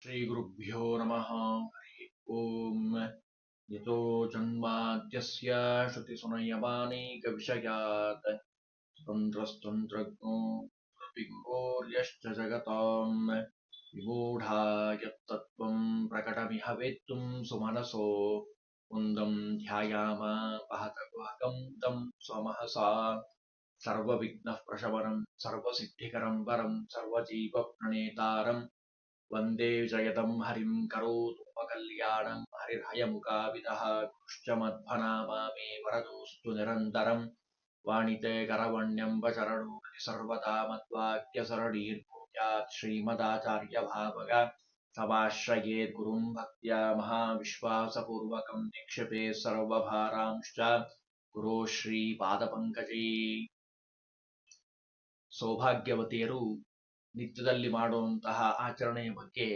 श्रीगुरुभ्यो नमः। हरि ओम। यतो जन्माद्यस्य श्रुतिसुनयमानेकविषयात् स्वतन्त्रस्तन्त्रज्ञो गुरुर्यश्च जगतां विमूढा यत्तत्त्वं प्रकटमिह वेत्तुं सुमनसो मुन्दं ध्यायाम महतगुहकं तं स्वमहसा सर्वविघ्नः प्रशमनं सर्वसिद्धिकरं वरं सर्वजीवप्रणेतारं वन्दे जयतं हरिं करोतुपकल्याणं हरिर्हयमुखाविदः गुरुश्च मध्वनामा मे वरदोऽस्तु निरन्तरं वाणिते करवण्यं वचरणो सर्वदा मद्वाक्यसरणीर्भूयात् श्रीमदाचार्यभावग समाश्रयेत् गुरुं भक्त्या महाविश्वासपूर्वकं निक्षेपेत् सर्वभारांश्च गुरो ಶ್ರೀಪಾದಪಂಕಜೇ. ಸೌಭಾಗ್ಯವತಿಯರು ನಿತ್ಯದಲ್ಲಿ ಮಾಡುವಂತಹ ಆಚರಣೆಯ ಬಗ್ಗೆ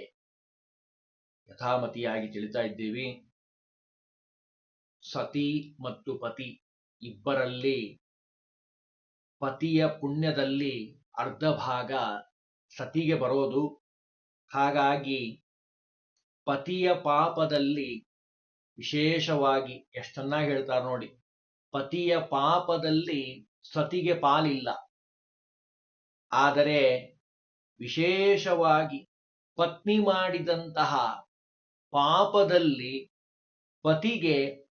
ಯಥಾಮತಿಯಾಗಿ ತಿಳಿತಾ ಇದ್ದೀವಿ. ಸತಿ ಮತ್ತು ಪತಿ ಇಬ್ಬರಲ್ಲಿ ಪತಿಯ ಪುಣ್ಯದಲ್ಲಿ ಅರ್ಧ ಭಾಗ ಸತಿಗೆ ಬರೋದು. ಹಾಗಾಗಿ ಪತಿಯ ಪಾಪದಲ್ಲಿ ವಿಶೇಷವಾಗಿ ಎಷ್ಟು ಚೆನ್ನಾಗಿ ಹೇಳ್ತಾರೆ ನೋಡಿ, ಪತಿಯ ಪಾಪದಲ್ಲಿ ಸತಿಗೆ ಪಾಲಿಲ್ಲ. ಆದರೆ ವಿಶೇಷವಾಗಿ ಪತ್ನಿ ಮಾಡಿದಂತಹ ಪಾಪದಲ್ಲಿ ಪತಿಗೆ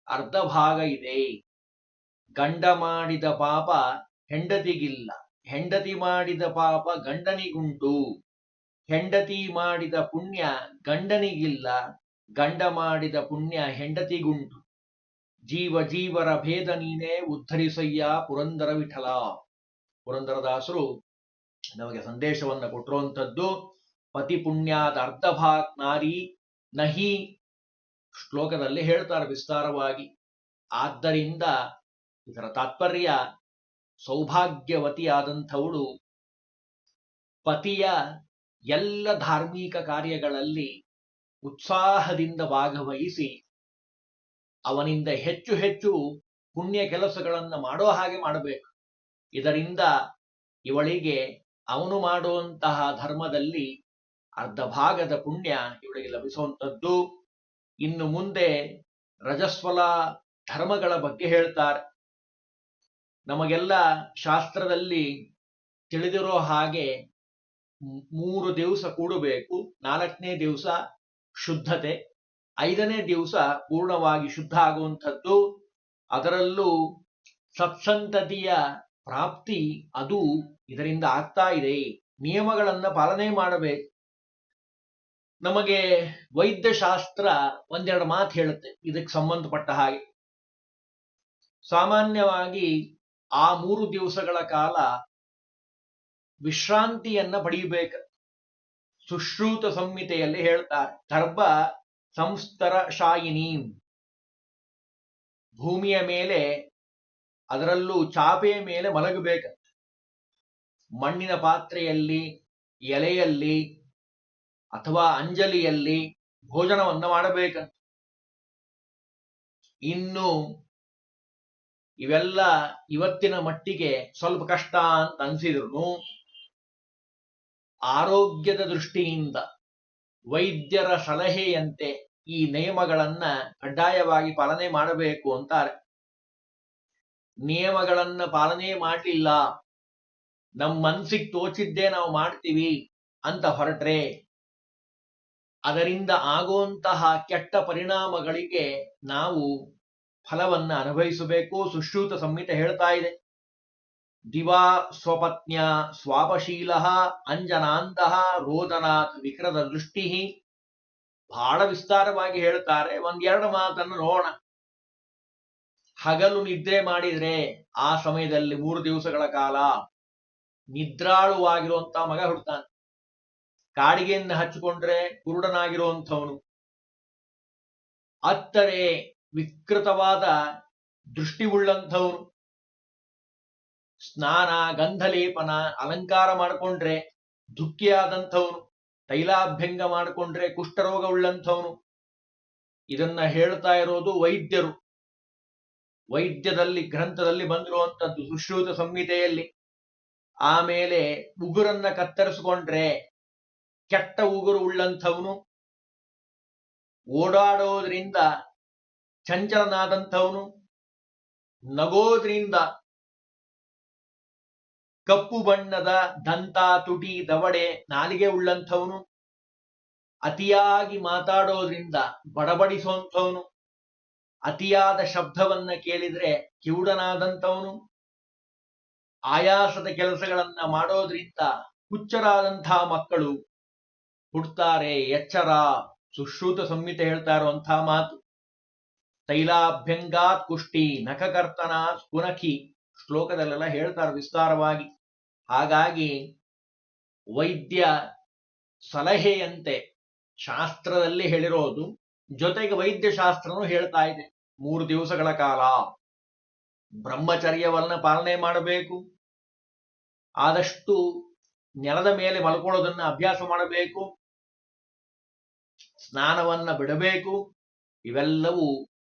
ಅರ್ಧ ಭಾಗ ಇದೆ. ಗಂಡ ಮಾಡಿದ ಪಾಪ ಹೆಂಡತಿಗಿಲ್ಲ, ಹೆಂಡತಿ ಮಾಡಿದ ಪಾಪ ಗಂಡನಿಗುಂಟು. ಹೆಂಡತಿ ಮಾಡಿದ ಪುಣ್ಯ ಗಂಡನಿಗಿಲ್ಲ, ಗಂಡ ಮಾಡಿದ ಪುಣ್ಯ ಹೆಂಡತಿಗುಂಟು. ಜೀವ ಜೀವರ ಭೇದ ನೀನೇ ಉದ್ಧರಿಸಯ್ಯ ಪುರಂದರ ವಿಠಲ. ಪುರಂದರದಾಸರು ನಮಗೆ ಸಂದೇಶವನ್ನು ಕೊಟ್ಟಿರುವಂಥದ್ದು ಪತಿ ಪುಣ್ಯಾದ ಅರ್ಧ ಭಾಗ ನಾರಿ ನಹಿ ಶ್ಲೋಕದಲ್ಲಿ ಹೇಳ್ತಾರೆ ವಿಸ್ತಾರವಾಗಿ. ಆದ್ದರಿಂದ ಇದರ ತಾತ್ಪರ್ಯ ಸೌಭಾಗ್ಯವತಿಯಾದಂಥವಳು ಪತಿಯ ಎಲ್ಲ ಧಾರ್ಮಿಕ ಕಾರ್ಯಗಳಲ್ಲಿ ಉತ್ಸಾಹದಿಂದ ಭಾಗವಹಿಸಿ ಅವನಿಂದ ಹೆಚ್ಚು ಹೆಚ್ಚು ಪುಣ್ಯ ಕೆಲಸಗಳನ್ನು ಮಾಡೋ ಹಾಗೆ ಮಾಡಬೇಕು. ಇದರಿಂದ ಇವಳಿಗೆ ಅವನು ಮಾಡುವಂತಹ ಧರ್ಮದಲ್ಲಿ ಅರ್ಧ ಭಾಗದ ಪುಣ್ಯ ಇವಳಿಗೆ ಲಭಿಸುವಂಥದ್ದು. ಇನ್ನು ಮುಂದೆ ರಜಸ್ವಲ ಧರ್ಮಗಳ ಬಗ್ಗೆ ಹೇಳ್ತಾರೆ. ನಮಗೆಲ್ಲ ಶಾಸ್ತ್ರದಲ್ಲಿ ತಿಳಿದಿರೋ ಹಾಗೆ 3 ದಿವಸ ಕೂಡಬೇಕು, 4ನೇ ದಿವಸ ಶುದ್ಧತೆ, 5ನೇ ದಿವಸ ಪೂರ್ಣವಾಗಿ ಶುದ್ಧ ಆಗುವಂಥದ್ದು. ಅದರಲ್ಲೂ ಸತ್ಸಂತತಿಯ ಪ್ರಾಪ್ತಿ ಅದು ಇದರಿಂದ ಆಗ್ತಾ ಇದೆ. ನಿಯಮಗಳನ್ನ ಪಾಲನೆ ಮಾಡಬೇಕು. ನಮಗೆ ವೈದ್ಯಶಾಸ್ತ್ರ ಒಂದೆರಡು ಮಾತು ಹೇಳುತ್ತೆ ಇದಕ್ಕೆ ಸಂಬಂಧಪಟ್ಟ ಹಾಗೆ. ಸಾಮಾನ್ಯವಾಗಿ ಆ 3 ದಿವಸಗಳ ಕಾಲ ವಿಶ್ರಾಂತಿಯನ್ನ ಪಡೆಯಬೇಕು. ಸುಶ್ರೂತ ಸಂಹಿತೆಯಲ್ಲಿ ಹೇಳ್ತಾರೆ, ಗರ್ಭ ಸಂಸ್ತರ ಶಾಯಿನಿ, ಭೂಮಿಯ ಮೇಲೆ ಅದರಲ್ಲೂ ಚಾಪೆಯ ಮೇಲೆ ಮಲಗಬೇಕು. ಮಣ್ಣಿನ ಪಾತ್ರೆಯಲ್ಲಿ, ಎಲೆಯಲ್ಲಿ ಅಥವಾ ಅಂಜಲಿಯಲ್ಲಿ ಭೋಜನವನ್ನ ಮಾಡಬೇಕಂತ. ಇನ್ನು ಇವೆಲ್ಲ ಇವತ್ತಿನ ಮಟ್ಟಿಗೆ ಸ್ವಲ್ಪ ಕಷ್ಟ ಅಂತ ಅನ್ಸಿದ್ರು ಆರೋಗ್ಯದ ದೃಷ್ಟಿಯಿಂದ ವೈದ್ಯರ ಸಲಹೆಯಂತೆ ಈ ನಿಯಮಗಳನ್ನ ಕಡ್ಡಾಯವಾಗಿ ಪಾಲನೆ ಮಾಡಬೇಕು ಅಂತಾರೆ. ನಿಯಮಗಳನ್ನ ಪಾಲನೆ ಮಾಡಲಿಲ್ಲ, ನಮ್ಮ ಮನಸ್ಸಿಗೆ ತೋಚಿದ್ದೇ ನಾವು ಮಾಡ್ತೀವಿ ಅಂತ ಹೊರಟ್ರೆ ಅದರಿಂದ ಆಗುವಂತಹ ಕೆಟ್ಟ ಪರಿಣಾಮಗಳಿಗೆ ನಾವು ಫಲವನ್ನ ಅನುಭವಿಸಬೇಕು. ಸುಶ್ರೂತ ಸಂಹಿತೆ ಹೇಳ್ತಾ ಇದೆ, ದಿವಾ ಸ್ವಪತ್ನ್ಯ ಸ್ವಾಪಶೀಲ ಅಂಜನಾಂತಹ ರೋದನಾಥ್ ವಿಕೃತ ದೃಷ್ಟಿ. ಬಹಳ ವಿಸ್ತಾರವಾಗಿ ಹೇಳ್ತಾರೆ. 1-2 ಮಾತನ್ನು ನೋಡೋಣ. ಹಗಲು ನಿದ್ರೆ ಮಾಡಿದ್ರೆ ಆ ಸಮಯದಲ್ಲಿ 3 ದಿವಸಗಳ ಕಾಲ ನಿದ್ರಾಳುವಾಗಿರುವಂತ ಮಗ ಹುಡ್ತಾನೆ. ಕಾಡಿಗೆಯನ್ನು ಹಚ್ಚಿಕೊಂಡ್ರೆ ಕುರುಡನಾಗಿರುವಂಥವನು, ಅತ್ತರೆ ವಿಕೃತವಾದ ದೃಷ್ಟಿ ಉಳ್ಳಂಥವನು, ಸ್ನಾನ ಗಂಧಲೇಪನ ಅಲಂಕಾರ ಮಾಡಿಕೊಂಡ್ರೆ ದುಃಖಿಯಾದಂಥವನು, ತೈಲಾಭ್ಯಂಗ ಮಾಡಿಕೊಂಡ್ರೆ ಕುಷ್ಠರೋಗ ಉಳ್ಳಂಥವನು. ಇದನ್ನ ಹೇಳ್ತಾ ಇರೋದು ವೈದ್ಯರು. ವೈದ್ಯದಲ್ಲಿ ಗ್ರಂಥದಲ್ಲಿ ಬಂದಿರುವಂಥದ್ದು ಸುಶ್ರೂತ ಸಂಹಿತೆಯಲ್ಲಿ. ಆಮೇಲೆ ಉಗುರನ್ನ ಕತ್ತರಿಸಿಕೊಂಡ್ರೆ ಕೆಟ್ಟ ಉಗುರು ಉಳ್ಳಂಥವನು ಓಡಾಡೋದ್ರಿಂದ ಚಂಚಲನಾದಂಥವನು, ನಗೋದ್ರಿಂದ ಕಪ್ಪು ಬಣ್ಣದ ದಂತ, ತುಟಿ, ದವಡೆ, ನಾಲಿಗೆ ಉಳ್ಳಂಥವನು, ಅತಿಯಾಗಿ ಮಾತಾಡೋದ್ರಿಂದ ಬಡಬಡಿಸುವಂಥವನು, ಅತಿಯಾದ ಶಬ್ದವನ್ನ ಕೇಳಿದ್ರೆ ಕಿವುಡನಾದಂಥವನು, ಆಯಾಸದ ಕೆಲಸಗಳನ್ನ ಮಾಡೋದ್ರಿಂದ ಹುಚ್ಚರಾದಂತಹ ಮಕ್ಕಳು ಹುಡ್ತಾರೆ. ಎಚ್ಚರ, ಸುಶ್ರುತ ಸಂಹಿತೆ ಹೇಳ್ತಾ ಇರುವಂತಹ ಮಾತು. ತೈಲಾಭ್ಯಂಗಾತ್ ಕುಷ್ಟಿ ನಖಕರ್ತನಾತ್ ಪುನಖಿ ಶ್ಲೋಕದಲ್ಲೆಲ್ಲ ಹೇಳ್ತಾರೆ ವಿಸ್ತಾರವಾಗಿ. ಹಾಗಾಗಿ ವೈದ್ಯ ಸಲಹೆಯಂತೆ ಶಾಸ್ತ್ರದಲ್ಲಿ ಹೇಳಿರೋದು, ಜೊತೆಗೆ ವೈದ್ಯಶಾಸ್ತ್ರನೂ ಹೇಳ್ತಾ ಇದೆ 3 ದಿವಸಗಳ ಕಾಲ ಬ್ರಹ್ಮಚರ್ಯವನ್ನ ಪಾಲನೆ ಮಾಡಬೇಕು, ಆದಷ್ಟು ನೆಲದ ಮೇಲೆ ಮಲ್ಕೊಳ್ಳೋದನ್ನ ಅಭ್ಯಾಸ ಮಾಡಬೇಕು, ಸ್ನಾನವನ್ನ ಬಿಡಬೇಕು. ಇವೆಲ್ಲವೂ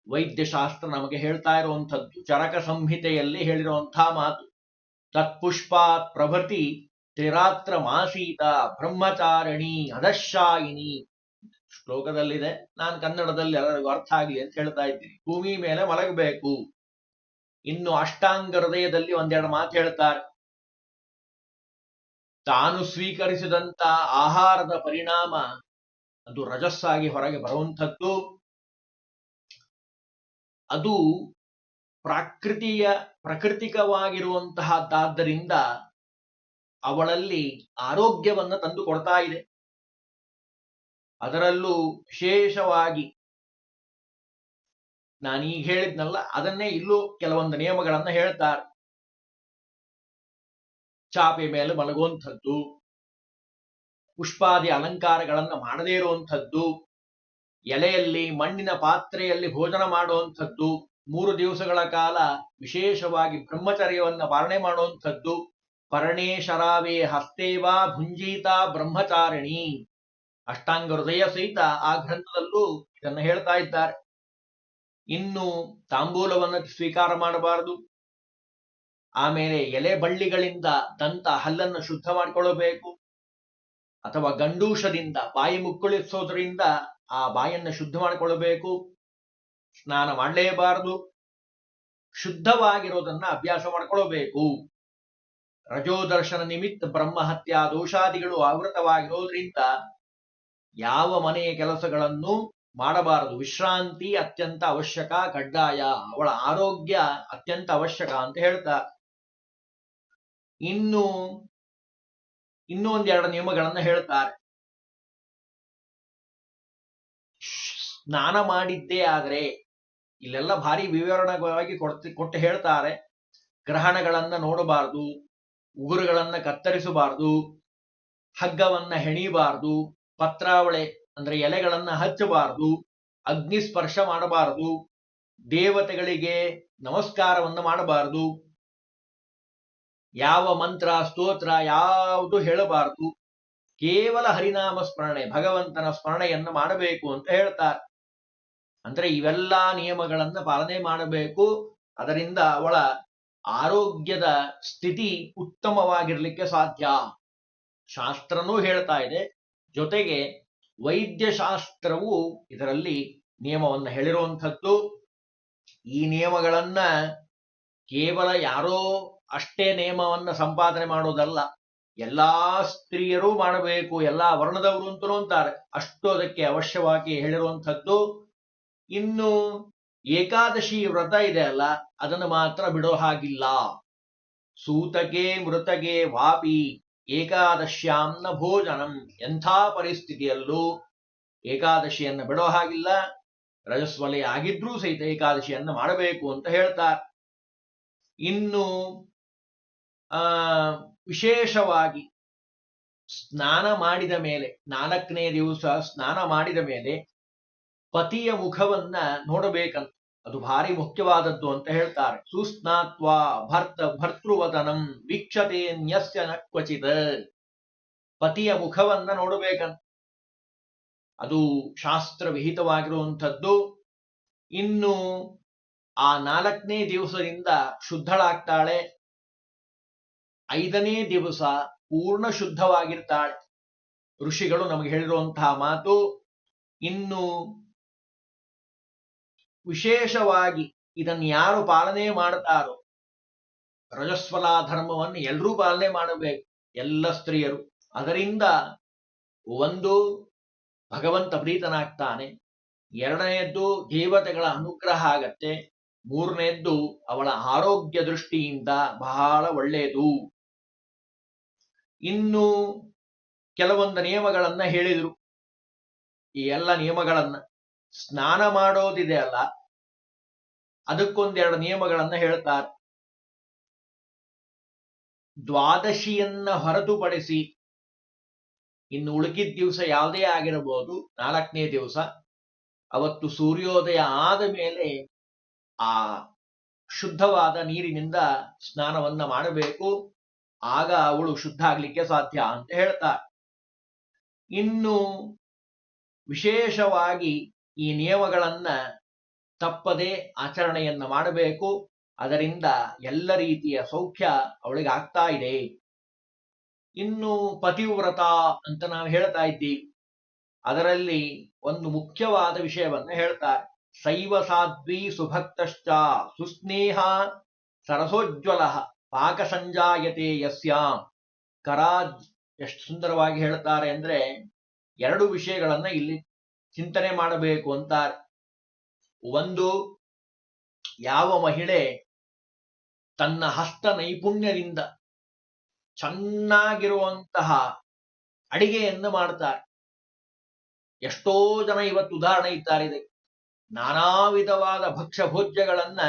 ವೈದ್ಯಶಾಸ್ತ್ರ ನಮಗೆ ಹೇಳ್ತಾ ಇರುವಂಥದ್ದು. ಚರಕ ಸಂಹಿತೆಯಲ್ಲಿ ಹೇಳಿರುವಂತಹ ಮಾತು. ತತ್ಪುಷ್ಪಾತ್ ಪ್ರಭೃತಿ ತ್ರಿರಾತ್ರ ಮಾಸೀತ ಬ್ರಹ್ಮಚಾರಿಣಿ ಅಧಶಾಯಿನಿ ಶ್ಲೋಕದಲ್ಲಿದೆ. ನಾನು ಕನ್ನಡದಲ್ಲಿ ಎಲ್ಲರಿಗೂ ಅರ್ಥ ಆಗಲಿ ಅಂತ ಹೇಳ್ತಾ ಇದ್ದೀನಿ. ಭೂಮಿ ಮೇಲೆ ಮಲಗಬೇಕು. ಇನ್ನು ಅಷ್ಟಾಂಗ ಹೃದಯದಲ್ಲಿ ಒಂದೆರಡು ಮಾತು ಹೇಳ್ತಾರೆ. ತಾನು ಸ್ವೀಕರಿಸಿದಂತ ಆಹಾರದ ಪರಿಣಾಮ ಅದು ರಜಸ್ಸಾಗಿ ಹೊರಗೆ ಬರುವಂಥದ್ದು. ಅದು ಪ್ರಕೃತಿಕವಾಗಿರುವಂತಹದ್ದಾದ್ದರಿಂದ ಅವಳಲ್ಲಿ ಆರೋಗ್ಯವನ್ನ ತಂದು ಕೊಡ್ತಾ ಇದೆ. ಅದರಲ್ಲೂ ವಿಶೇಷವಾಗಿ ನಾನೀಗ ಹೇಳಿದ್ನಲ್ಲ, ಅದನ್ನೇ ಇಲ್ಲೂ ಕೆಲವೊಂದು ನಿಯಮಗಳನ್ನ ಹೇಳ್ತಾರೆ. ಚಾಪೆ ಮೇಲೆ ಮಲಗುವಂಥದ್ದು, ಪುಷ್ಪಾದಿ ಅಲಂಕಾರಗಳನ್ನ ಮಾಡದೇ ಇರುವಂಥದ್ದು, ಎಲೆಯಲ್ಲಿ ಮಣ್ಣಿನ ಪಾತ್ರೆಯಲ್ಲಿ ಭೋಜನ ಮಾಡುವಂಥದ್ದು, 3 ದಿವಸಗಳ ಕಾಲ ವಿಶೇಷವಾಗಿ ಬ್ರಹ್ಮಚರ್ಯವನ್ನ ಪಾಲನೆ ಮಾಡುವಂಥದ್ದು. ಪರ್ಣೇ ಶರಾವೇ ಹಸ್ತೇವಾ ಭುಂಜೀತ ಬ್ರಹ್ಮಚಾರಿಣಿ ಅಷ್ಟಾಂಗ ಹೃದಯ ಸಹಿತ ಆ ಗ್ರಂಥದಲ್ಲೂ ಇದನ್ನ ಹೇಳ್ತಾ ಇದ್ದಾರೆ. ಇನ್ನು ತಾಂಬೂಲವನ್ನು ಸ್ವೀಕಾರ ಮಾಡಬಾರದು. ಆಮೇಲೆ ಎಲೆ ಬಳ್ಳಿಗಳಿಂದ ದಂತ ಹಲ್ಲನ್ನು ಶುದ್ಧ ಮಾಡಿಕೊಳ್ಳಬೇಕು, ಅಥವಾ ಗಂಡೂಷದಿಂದ ಬಾಯಿ ಮುಕ್ಕಳಿಸೋದ್ರಿಂದ ಆ ಬಾಯನ್ನು ಶುದ್ಧ ಮಾಡಿಕೊಳ್ಳಬೇಕು. ಸ್ನಾನ ಮಾಡಲೇಬಾರದು. ಶುದ್ಧವಾಗಿರೋದನ್ನ ಅಭ್ಯಾಸ ಮಾಡಿಕೊಳ್ಳಬೇಕು. ರಜೋದರ್ಶನ ನಿಮಿತ್ತ ಬ್ರಹ್ಮಹತ್ಯಾ ದೋಷಾದಿಗಳು ಆವೃತವಾಗಿರೋದ್ರಿಂದ ಯಾವ ಮನೆಯ ಕೆಲಸಗಳನ್ನು ಮಾಡಬಾರದು. ವಿಶ್ರಾಂತಿ ಅತ್ಯಂತ ಅವಶ್ಯಕ, ಕಡ್ಡಾಯ. ಅವಳ ಆರೋಗ್ಯ ಅತ್ಯಂತ ಅವಶ್ಯಕ ಅಂತ ಹೇಳ್ತಾರೆ. ಇನ್ನೂ ಒಂದೆರಡು ನಿಯಮಗಳನ್ನ ಹೇಳ್ತಾರೆ. ಸ್ನಾನ ಮಾಡಿದ್ದೇ ಆದ್ರೆ, ಇಲ್ಲೆಲ್ಲ ಭಾರಿ ವಿವರಣವಾಗಿ ಕೊಟ್ಟು ಹೇಳ್ತಾರೆ. ಗ್ರಹಣಗಳನ್ನ ನೋಡಬಾರದು, ಉಗುರುಗಳನ್ನ ಕತ್ತರಿಸಬಾರದು, ಹಗ್ಗವನ್ನ ಹೆಣಿಬಾರದು, ಪತ್ರಾವಳೆ ಅಂದ್ರೆ ಎಲೆಗಳನ್ನ ಹಚ್ಚಬಾರದು, ಅಗ್ನಿ ಸ್ಪರ್ಶ ಮಾಡಬಾರದು, ದೇವತೆಗಳಿಗೆ ನಮಸ್ಕಾರವನ್ನು ಮಾಡಬಾರದು, ಯಾವ ಮಂತ್ರ ಸ್ತೋತ್ರ ಯಾವುದು ಹೇಳಬಾರದು, ಕೇವಲ ಹರಿನಾಮ ಸ್ಮರಣೆ, ಭಗವಂತನ ಸ್ಮರಣೆಯನ್ನು ಮಾಡಬೇಕು ಅಂತ ಹೇಳ್ತಾರೆ. ಅಂದ್ರೆ ಇವೆಲ್ಲಾ ನಿಯಮಗಳನ್ನ ಪಾಲನೆ ಮಾಡಬೇಕು. ಅದರಿಂದ ಅವಳ ಆರೋಗ್ಯದ ಸ್ಥಿತಿ ಉತ್ತಮವಾಗಿರ್ಲಿಕ್ಕೆ ಸಾಧ್ಯ. ಶಾಸ್ತ್ರನೂ ಹೇಳ್ತಾ ಇದೆ, ಜೊತೆಗೆ ವೈದ್ಯಶಾಸ್ತ್ರವು ಇದರಲ್ಲಿ ನಿಯಮವನ್ನು ಹೇಳಿರುವಂಥದ್ದು. ಈ ನಿಯಮಗಳನ್ನ ಕೇವಲ ಯಾರೋ ಅಷ್ಟೇ ನಿಯಮವನ್ನ ಸಂಪಾದನೆ ಮಾಡೋದಲ್ಲ, ಎಲ್ಲಾ ಸ್ತ್ರೀಯರೂ ಮಾಡಬೇಕು, ಎಲ್ಲಾ ವರ್ಣದವರು ಅಂತಲೂ ಅಂತಾರೆ. ಅಷ್ಟು ಅದಕ್ಕೆ ಅವಶ್ಯವಾಗಿ ಹೇಳಿರುವಂಥದ್ದು. ಇನ್ನು ಏಕಾದಶಿ ವ್ರತ ಇದೆ ಅಲ್ಲ, ಅದನ್ನು ಮಾತ್ರ ಬಿಡೋ ಹಾಗಿಲ್ಲ. ಸೂತಕೆ ಮೃತಗೆ ವಾಪಿ ಏಕಾದಶ್ಯಾಮ್ನ ಭೋಜನಂ. ಎಂಥ ಪರಿಸ್ಥಿತಿಯಲ್ಲೂ ಏಕಾದಶಿಯನ್ನು ಬಿಡೋ ಹಾಗಿಲ್ಲ. ರಜಸ್ವಲೆ ಆಗಿದ್ರೂ ಸಹಿತ ಏಕಾದಶಿಯನ್ನು ಮಾಡಬೇಕು ಅಂತ ಹೇಳ್ತಾರೆ. ಇನ್ನು ವಿಶೇಷವಾಗಿ ಸ್ನಾನ ಮಾಡಿದ ಮೇಲೆ 4ನೇ ದಿವಸ ಸ್ನಾನ ಮಾಡಿದ ಮೇಲೆ ಪತಿಯ ಮುಖವನ್ನ ನೋಡಬೇಕಂತ. ಅದು ಭಾರಿ ಮುಖ್ಯವಾದದ್ದು ಅಂತ ಹೇಳ್ತಾರೆ. ಸುಸ್ನಾತ್ವ ಭರ್ತೃವದನಂ ವೀಕ್ಷತೆ ನ್ಯಸ್ಯ ನ ಕ್ವಚಿತ್. ಪತಿಯ ಮುಖವನ್ನ ನೋಡಬೇಕಂತ, ಅದು ಶಾಸ್ತ್ರ ವಿಹಿತವಾಗಿರುವಂಥದ್ದು. ಇನ್ನು ಆ 4ನೇ ದಿವಸದಿಂದ ಶುದ್ಧಳಾಗ್ತಾಳೆ. 5ನೇ ದಿವಸ ಪೂರ್ಣ ಶುದ್ಧವಾಗಿರ್ತಾಳೆ. ಋಷಿಗಳು ನಮಗೆ ಹೇಳಿರುವಂತಹ ಮಾತು. ಇನ್ನು ವಿಶೇಷವಾಗಿ ಇದನ್ನು ಯಾರು ಪಾಲನೆ ಮಾಡ್ತಾರೋ, ರಜಸ್ವಲ ಧರ್ಮವನ್ನು ಎಲ್ಲರೂ ಪಾಲನೆ ಮಾಡಬೇಕು, ಎಲ್ಲ ಸ್ತ್ರೀಯರು. ಅದರಿಂದ ಒಂದು, ಭಗವಂತ ಪ್ರೀತನಾಗ್ತಾನೆ. ಎರಡನೆಯದ್ದು, ದೇವತೆಗಳ ಅನುಗ್ರಹ ಆಗತ್ತೆ. ಮೂರನೆಯದ್ದು, ಅವಳ ಆರೋಗ್ಯ ದೃಷ್ಟಿಯಿಂದ ಬಹಳ ಒಳ್ಳೆಯದು. ಇನ್ನು ಕೆಲವೊಂದು ನಿಯಮಗಳನ್ನ ಹೇಳಿದ್ರು. ಈ ಎಲ್ಲ ನಿಯಮಗಳನ್ನ, ಸ್ನಾನ ಮಾಡೋದಿದೆ ಅಲ್ಲ, ಅದಕ್ಕೊಂದೆರಡು ನಿಯಮಗಳನ್ನ ಹೇಳ್ತಾರೆ. ದ್ವಾದಶಿಯನ್ನ ಹೊರತುಪಡಿಸಿ ಇನ್ನು ಉಳುಕಿದ ದಿವಸ ಯಾವುದೇ ಆಗಿರಬಹುದು, 4ನೇ ದಿವಸ, ಅವತ್ತು ಸೂರ್ಯೋದಯ ಆದ ಮೇಲೆ ಆ ಶುದ್ಧವಾದ ನೀರಿನಿಂದ ಸ್ನಾನವನ್ನ ಮಾಡಬೇಕು. ಆಗ ಅವಳು ಶುದ್ಧ ಆಗ್ಲಿಕ್ಕೆ ಸಾಧ್ಯ ಅಂತ ಹೇಳ್ತಾರೆ. ಇನ್ನು ವಿಶೇಷವಾಗಿ ಈ ನಿಯಮಗಳನ್ನ ತಪ್ಪದೆ ಆಚರಣೆಯನ್ನ ಮಾಡಬೇಕು. ಅದರಿಂದ ಎಲ್ಲ ರೀತಿಯ ಸೌಖ್ಯ ಅವಳಿಗೆ ಆಗ್ತಾ ಇದೆ. ಇನ್ನು ಪತಿವ್ರತ ಅಂತ ನಾವು ಹೇಳ್ತಾ ಇದ್ದೀವಿ. ಅದರಲ್ಲಿ ಒಂದು ಮುಖ್ಯವಾದ ವಿಷಯವನ್ನ ಹೇಳ್ತಾರೆ. ಶೈವ ಸಾಧ್ವಿ ಸುಭಕ್ತಶ್ಚ ಸುಸ್ನೇಹ ಸರಸೋಜ್ವಲ ಪಾಕ ಸಂಜಾಯತೆ ಯಸ್ಯಾಂ. ಕರಾಜ್ ಎಷ್ಟು ಸುಂದರವಾಗಿ ಹೇಳ್ತಾರೆ ಅಂದ್ರೆ, ಎರಡು ವಿಷಯಗಳನ್ನ ಇಲ್ಲಿ ಚಿಂತನೆ ಮಾಡಬೇಕು ಅಂತಾರೆ. ಒಂದು, ಯಾವ ಮಹಿಳೆ ತನ್ನ ಹಸ್ತ ನೈಪುಣ್ಯದಿಂದ ಚೆನ್ನಾಗಿರುವಂತಹ ಅಡಿಗೆಯನ್ನು ಮಾಡ್ತಾರೆ. ಎಷ್ಟೋ ಜನ ಇವತ್ತು ಉದಾಹರಣೆ ಇದ್ದಾರೆ. ನಾನಾ ವಿಧವಾದ ಭಕ್ಷ್ಯ ಭೋಜ್ಯಗಳನ್ನ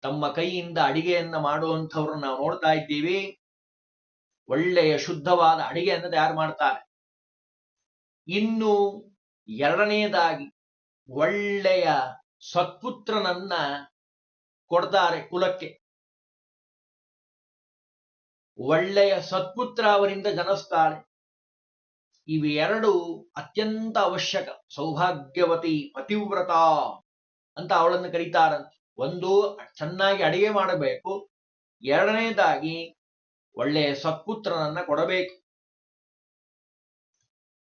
ತಮ್ಮ ಕೈಯಿಂದ ಅಡಿಗೆಯನ್ನ ಮಾಡುವಂಥವ್ರನ್ನ ನಾವು ನೋಡ್ತಾ ಇದ್ದೀವಿ. ಒಳ್ಳೆಯ ಶುದ್ಧವಾದ ಅಡಿಗೆಯನ್ನು ತಯಾರು ಮಾಡ್ತಾರೆ. ಇನ್ನು ಎರಡನೆಯದಾಗಿ, ಒಳ್ಳೆಯ ಸತ್ಪುತ್ರನನ್ನ ಕೊಡ್ತಾರೆ ಕುಲಕ್ಕೆ. ಒಳ್ಳೆಯ ಸತ್ಪುತ್ರ ಅವರಿಂದ ಜನಿಸ್ತಾಳೆ. ಇವೆರಡು ಅತ್ಯಂತ ಅವಶ್ಯಕ. ಸೌಭಾಗ್ಯವತಿ ಪತಿವ್ರತ ಅಂತ ಅವಳನ್ನು ಕರೀತಾರಂತೆ. ಒಂದು, ಚೆನ್ನಾಗಿ ಅಡಿಗೆ ಮಾಡಬೇಕು. ಎರಡನೇದಾಗಿ, ಒಳ್ಳೆಯ ಸತ್ಪುತ್ರನನ್ನ ಕೊಡಬೇಕು.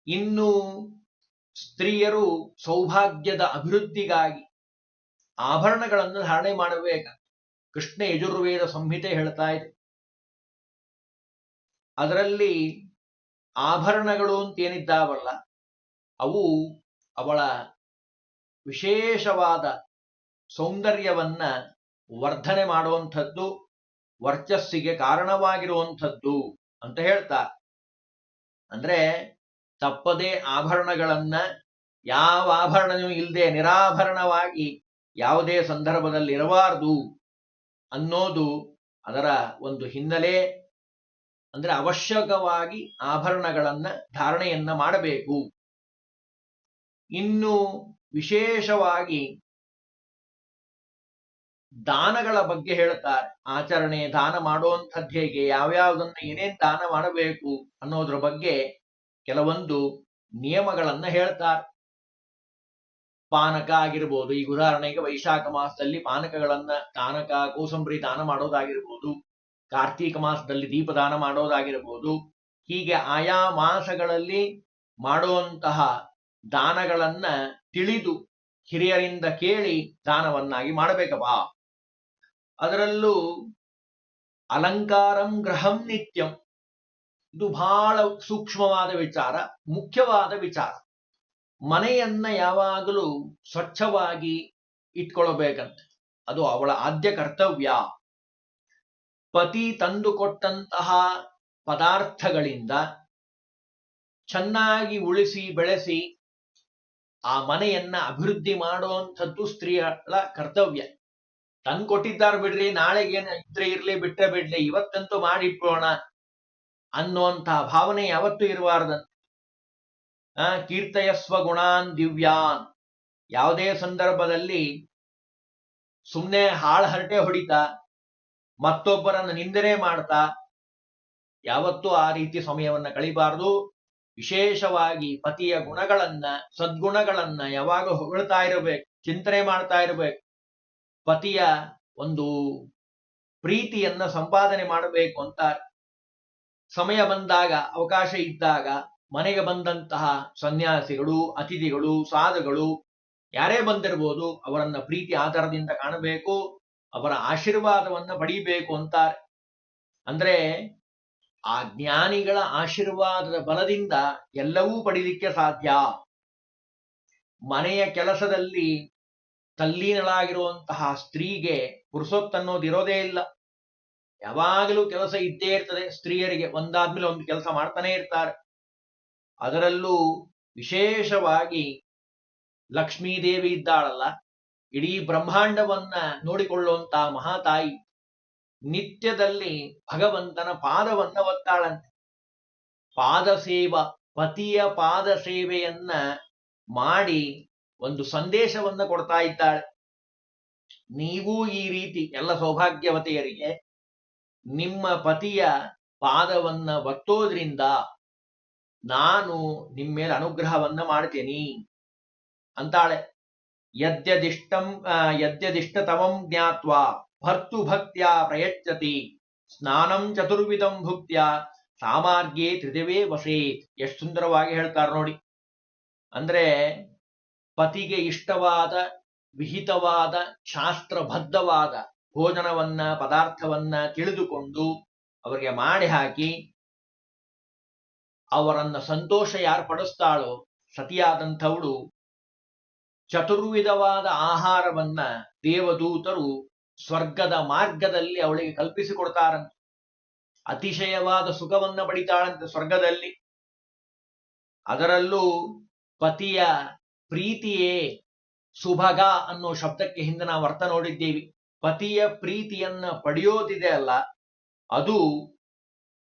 ಇನ್ನು ಸ್ತ್ರೀಯರು ಸೌಭಾಗ್ಯದ ಅಭಿವೃದ್ಧಿಗಾಗಿ ಆಭರಣಗಳನ್ನು ಧಾರಣೆ ಮಾಡಬೇಕು. ಕೃಷ್ಣ ಯಜುರ್ವೇದ ಸಂಹಿತೆ ಹೇಳ್ತಾ ಇದೆ. ಅದರಲ್ಲಿ ಆಭರಣಗಳು ಅಂತೇನಿದ್ದಾವಲ್ಲ, ಅವು ಅವಳ ವಿಶೇಷವಾದ ಸೌಂದರ್ಯವನ್ನ ವರ್ಧನೆ ಮಾಡುವಂಥದ್ದು, ವರ್ಚಸ್ಸಿಗೆ ಕಾರಣವಾಗಿರುವಂಥದ್ದು ಅಂತ ಹೇಳ್ತಾರೆ. ಅಂದ್ರೆ ತಪ್ಪದೇ ಆಭರಣಗಳನ್ನ, ಯಾವ ಆಭರಣವೂ ಇಲ್ಲದೆ ನಿರಾಭರಣವಾಗಿ ಯಾವುದೇ ಸಂದರ್ಭದಲ್ಲಿ ಇರಬಾರದು ಅನ್ನೋದು ಅದರ ಒಂದು ಹಿನ್ನೆಲೆ. ಅಂದ್ರೆ ಅವಶ್ಯಕವಾಗಿ ಆಭರಣಗಳನ್ನ ಧಾರಣೆಯನ್ನ ಮಾಡಬೇಕು. ಇನ್ನು ವಿಶೇಷವಾಗಿ ದಾನಗಳ ಬಗ್ಗೆ ಹೇಳ್ತಾರೆ. ಆಚರಣೆ, ದಾನ ಮಾಡುವಂಥದ್ದು ಹೇಗೆ, ಯಾವ್ಯಾವುದನ್ನ ಏನೇನ್ ದಾನ ಮಾಡಬೇಕು ಅನ್ನೋದ್ರ ಬಗ್ಗೆ ಕೆಲವೊಂದು ನಿಯಮಗಳನ್ನ ಹೇಳ್ತಾರೆ. ಪಾನಕ ಆಗಿರ್ಬೋದು. ಈಗ ಉದಾಹರಣೆಗೆ ವೈಶಾಖ ಮಾಸದಲ್ಲಿ ಪಾನಕ, ಕೋಸಂಬರಿ ದಾನ ಮಾಡೋದಾಗಿರ್ಬೋದು. ಕಾರ್ತೀಕ ಮಾಸದಲ್ಲಿ ದೀಪದಾನ ಮಾಡೋದಾಗಿರ್ಬೋದು. ಹೀಗೆ ಆಯಾ ಮಾಸಗಳಲ್ಲಿ ಮಾಡುವಂತಹ ದಾನಗಳನ್ನ ತಿಳಿದು ಹಿರಿಯರಿಂದ ಕೇಳಿ ದಾನವನ್ನಾಗಿ ಮಾಡಬೇಕಪ್ಪ. ಅದರಲ್ಲೂ ಅಲಂಕಾರಂ ಗೃಹಂ ನಿತ್ಯಂ, ಇದು ಬಹಳ ಸೂಕ್ಷ್ಮವಾದ ವಿಚಾರ, ಮುಖ್ಯವಾದ ವಿಚಾರ. ಮನೆಯನ್ನ ಯಾವಾಗಲೂ ಸ್ವಚ್ಛವಾಗಿ ಇಟ್ಕೊಳ್ಬೇಕಂತೆ. ಅದು ಅವಳ ಆದ್ಯ ಕರ್ತವ್ಯ. ಪತಿ ತಂದುಕೊಟ್ಟಂತಹ ಪದಾರ್ಥಗಳಿಂದ ಚೆನ್ನಾಗಿ ಉಳಿಸಿ ಬೆಳೆಸಿ ಆ ಮನೆಯನ್ನ ಅಭಿವೃದ್ಧಿ ಮಾಡುವಂಥದ್ದು ಸ್ತ್ರೀಗಳ ಕರ್ತವ್ಯ. ತಂದು ಕೊಟ್ಟಿದ್ದಾರೆ ಬಿಡ್ರಿ, ನಾಳೆಗೇನು ಇದ್ರೆ ಇರ್ಲಿ, ಬಿಟ್ಟರೆ ಬಿಡ್ಲಿ, ಇವತ್ತಂತೂ ಮಾಡಿಟ್ಬೋಣ ಅನ್ನುವಂತಹ ಭಾವನೆ ಯಾವತ್ತೂ ಇರಬಾರ್ದಂತೆ. ಕೀರ್ತಯಸ್ವ ಗುಣಾನ್ ದಿವ್ಯಾನ್, ಯಾವುದೇ ಸಂದರ್ಭದಲ್ಲಿ ಸುಮ್ಮನೆ ಹರಟೆ ಹೊಡಿತಾ ಮತ್ತೊಬ್ಬರನ್ನು ನಿಂದನೆ ಮಾಡ್ತಾ ಯಾವತ್ತೂ ಆ ರೀತಿ ಸಮಯವನ್ನ ಕಳಿಬಾರದು. ವಿಶೇಷವಾಗಿ ಪತಿಯ ಗುಣಗಳನ್ನ, ಸದ್ಗುಣಗಳನ್ನ ಯಾವಾಗ ಹೊಗಳ್ತಾ ಇರಬೇಕು, ಚಿಂತನೆ ಮಾಡ್ತಾ ಇರಬೇಕು. ಪತಿಯ ಒಂದು ಪ್ರೀತಿಯನ್ನ ಸಂಪಾದನೆ ಮಾಡಬೇಕು ಅಂತ. ಸಮಯ ಬಂದಾಗ, ಅವಕಾಶ ಇದ್ದಾಗ ಮನೆಗೆ ಬಂದಂತಹ ಸನ್ಯಾಸಿಗಳು, ಅತಿಥಿಗಳು, ಸಾಧುಗಳು ಯಾರೇ ಬಂದಿರ್ಬೋದು ಅವರನ್ನ ಪ್ರೀತಿ ಆಧಾರದಿಂದ ಕಾಣಬೇಕು, ಅವರ ಆಶೀರ್ವಾದವನ್ನ ಪಡೀಬೇಕು ಅಂತಾರೆ. ಅಂದ್ರೆ ಆ ಜ್ಞಾನಿಗಳ ಆಶೀರ್ವಾದದ ಬಲದಿಂದ ಎಲ್ಲವೂ ಪಡಿಲಿಕ್ಕೆ ಸಾಧ್ಯ. ಮನೆಯ ಕೆಲಸದಲ್ಲಿ ತಲ್ಲೀನಳಾಗಿರುವಂತಹ ಸ್ತ್ರೀಗೆ ಪುರುಸೊತ್ತನ್ನೋದಿರೋದೇ ಇಲ್ಲ. ಯಾವಾಗಲೂ ಕೆಲಸ ಇದ್ದೇ ಇರ್ತದೆ. ಸ್ತ್ರೀಯರಿಗೆ ಒಂದಾದ್ಮೇಲೆ ಒಂದು ಕೆಲಸ ಮಾಡ್ತಾನೆ ಇರ್ತಾರೆ. ಅದರಲ್ಲೂ ವಿಶೇಷವಾಗಿ ಲಕ್ಷ್ಮೀದೇವಿ ಇದ್ದಾಳಲ್ಲ, ಇಡೀ ಬ್ರಹ್ಮಾಂಡವನ್ನ ನೋಡಿಕೊಳ್ಳುವಂತಹ ಮಹಾತಾಯಿ ನಿತ್ಯದಲ್ಲಿ ಭಗವಂತನ ಪಾದವನ್ನ ಒತ್ತಾಳಂತೆ. ಪಾದ ಸೇವ, ಪತಿಯ ಪಾದ ಸೇವೆಯನ್ನ ಮಾಡಿ ಒಂದು ಸಂದೇಶವನ್ನ ಕೊಡ್ತಾ ಇದ್ದಾಳೆ. ನೀವು ಈ ರೀತಿ ಎಲ್ಲ ಸೌಭಾಗ್ಯವತೆಯರಿಗೆ ನಿಮ್ಮ ಪತಿಯ ಪಾದವನ್ನ ಒತ್ತೋದ್ರಿಂದ ನಾನು ನಿಮ್ಮ ಮೇಲೆ ಅನುಗ್ರಹವನ್ನ ಮಾಡ್ತೇನೆ ಅಂತಾಳೆ. ಯದ್ಯದಿಷ್ಟತಮಂ ಜ್ಞಾತ್ವಾ ಭರ್ತು ಭಕ್ತ್ಯಾ ಪ್ರಯಚ್ಛತಿ ಸ್ನಾನಂ ಚತುರ್ವಿಧಂ ಭುಕ್ತ್ಯ ಸಾಮಾರ್ಗೇ ತ್ರಿದಿವೇ ವಸೇತ್. ಎಷ್ಟು ಸುಂದರವಾಗಿ ಹೇಳ್ತಾರೆ ನೋಡಿ. ಅಂದ್ರೆ ಪತಿಗೆ ಇಷ್ಟವಾದ, ವಿಹಿತವಾದ, ಶಾಸ್ತ್ರಬದ್ಧವಾದ ಭೋಜನವನ್ನ, ಪದಾರ್ಥವನ್ನ ತಿಳಿದುಕೊಂಡು ಅವರಿಗೆ ಮಾಡಿ ಹಾಕಿ ಅವರನ್ನ ಸಂತೋಷ ಯಾರು ಪಡಿಸ್ತಾಳೋ ಸತಿಯಾದಂಥವಳು, ಚತುರ್ವಿಧವಾದ ಆಹಾರವನ್ನ ದೇವದೂತರು ಸ್ವರ್ಗದ ಮಾರ್ಗದಲ್ಲಿ ಅವಳಿಗೆ ಕಲ್ಪಿಸಿಕೊಡ್ತಾರಂತೆ. ಅತಿಶಯವಾದ ಸುಖವನ್ನ ಪಡಿತಾಳಂತೆ ಸ್ವರ್ಗದಲ್ಲಿ. ಅದರಲ್ಲೂ ಪತಿಯ ಪ್ರೀತಿಯೇ ಸುಭಗ ಅನ್ನೋ ಶಬ್ದಕ್ಕೆ ಹಿಂದೆ ನಾವು ಅರ್ಥ ನೋಡಿದ್ದೀವಿ. ಪತಿಯ ಪ್ರೀತಿಯನ್ನ ಪಡೆಯೋದಿದೆ ಅಲ್ಲ, ಅದು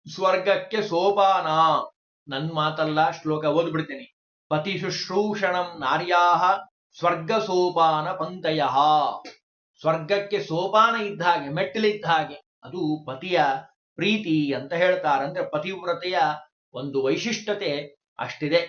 ಸ್ವರ್ಗಕ್ಕೆ ಸೋಪಾನ. ನನ್ ಮಾತಲ್ಲ, ಶ್ಲೋಕ ಓದ್ಬಿಡ್ತೇನೆ. ಪತಿ ಶುಶ್ರೂಷಣಂ ನಾರ್ಯಾಹ ಸ್ವರ್ಗ ಸೋಪಾನ ಪಂತಯ. ಸ್ವರ್ಗಕ್ಕೆ ಸೋಪಾನ ಇದ್ದ ಹಾಗೆ, ಮೆಟ್ಟಿಲಿದ್ದ ಹಾಗೆ ಅದು ಪತಿಯ ಪ್ರೀತಿ ಅಂತ ಹೇಳ್ತಾರೆ. ಅಂದ್ರೆ ಪತಿವ್ರತೆಯ ಒಂದು ವೈಶಿಷ್ಟ್ಯತೆ ಅಷ್ಟಿದೆ.